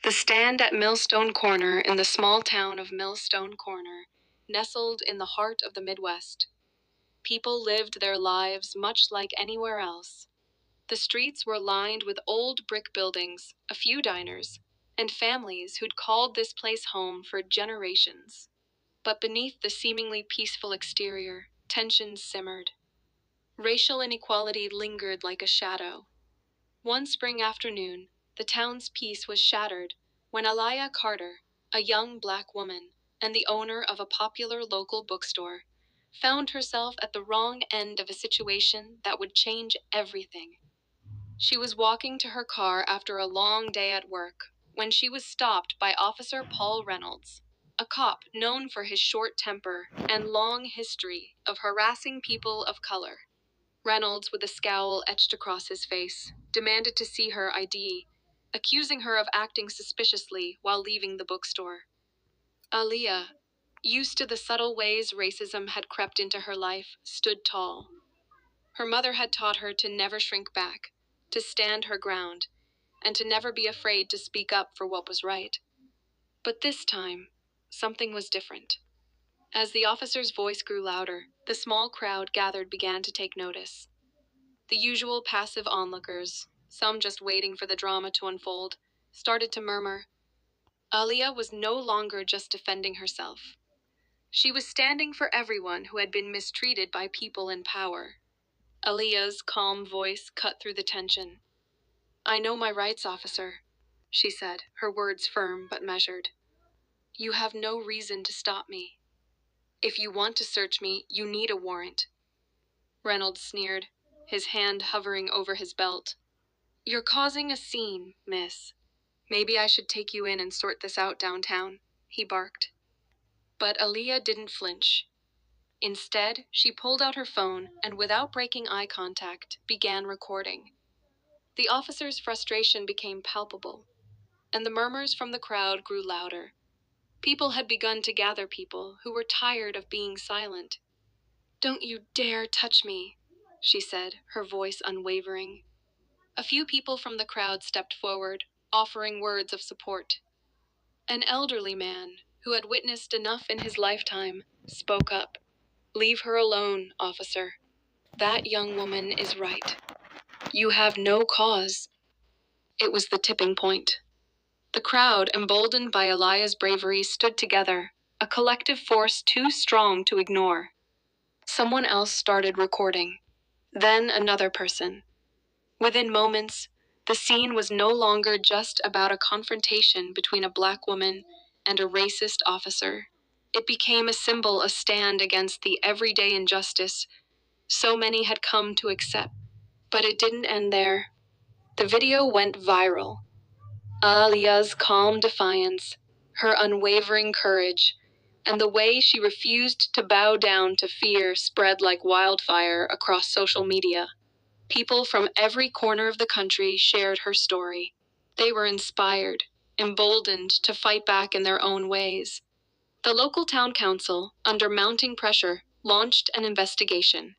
The stand at Millstone Corner in the small town of Millstone Corner, nestled in the heart of the Midwest. People lived their lives much like anywhere else. The streets were lined with old brick buildings, a few diners, and families who'd called this place home for generations. But beneath the seemingly peaceful exterior, tensions simmered. Racial inequality lingered like a shadow. One spring afternoon, the town's peace was shattered when Aliyah Carter, a young black woman and the owner of a popular local bookstore, found herself at the wrong end of a situation that would change everything. She was walking to her car after a long day at work when she was stopped by Officer Paul Reynolds, a cop known for his short temper and long history of harassing people of color. Reynolds, with a scowl etched across his face, demanded to see her ID, accusing her of acting suspiciously while leaving the bookstore. Aliyah, used to the subtle ways racism had crept into her life, stood tall. Her mother had taught her to never shrink back, to stand her ground, and to never be afraid to speak up for what was right. But this time, something was different. As the officer's voice grew louder, the small crowd gathered began to take notice. The usual passive onlookers, some just waiting for the drama to unfold, started to murmur. Aliyah was no longer just defending herself. She was standing for everyone who had been mistreated by people in power. Aliyah's calm voice cut through the tension. "I know my rights, officer," she said, her words firm but measured. "You have no reason to stop me. If you want to search me, you need a warrant." Reynolds sneered, his hand hovering over his belt. "You're causing a scene, miss. Maybe I should take you in and sort this out downtown," he barked. But Aliyah didn't flinch. Instead, she pulled out her phone and, without breaking eye contact, began recording. The officer's frustration became palpable, and the murmurs from the crowd grew louder. People had begun to gather people who were tired of being silent. "Don't you dare touch me," she said, her voice unwavering. A few people from the crowd stepped forward, offering words of support. An elderly man, who had witnessed enough in his lifetime, spoke up. "Leave her alone, officer. That young woman is right. You have no cause." It was the tipping point. The crowd, emboldened by Aliyah's bravery, stood together, a collective force too strong to ignore. Someone else started recording. Then another person. Within moments, the scene was no longer just about a confrontation between a black woman and a racist officer. It became a symbol, a stand against the everyday injustice so many had come to accept. But it didn't end there. The video went viral. Aliyah's calm defiance, her unwavering courage, and the way she refused to bow down to fear spread like wildfire across social media. People from every corner of the country shared her story. They were inspired, emboldened to fight back in their own ways. The local town council, under mounting pressure, launched an investigation.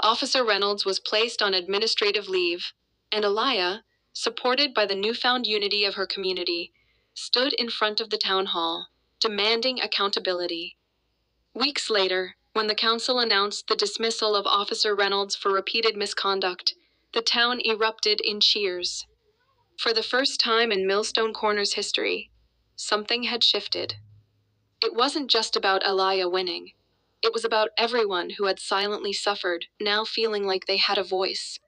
Officer Reynolds was placed on administrative leave, and Aliyah, supported by the newfound unity of her community, stood in front of the town hall, demanding accountability. Weeks later, when the council announced the dismissal of Officer Reynolds for repeated misconduct, the town erupted in cheers. For the first time in Millstone Corner's history, something had shifted. It wasn't just about Aliyah winning. It was about everyone who had silently suffered, now feeling like they had a voice.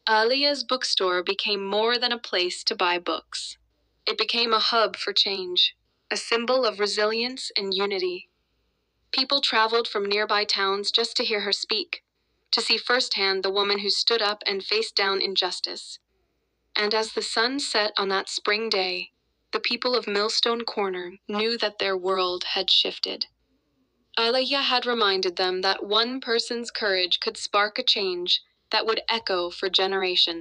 Aliyah's bookstore became more than a place to buy books. It became a hub for change, a symbol of resilience and unity. People traveled from nearby towns just to hear her speak, to see firsthand the woman who stood up and faced down injustice. And as the sun set on that spring day, the people of Millstone Corner knew that their world had shifted. Aliyah had reminded them that one person's courage could spark a change that would echo for generations.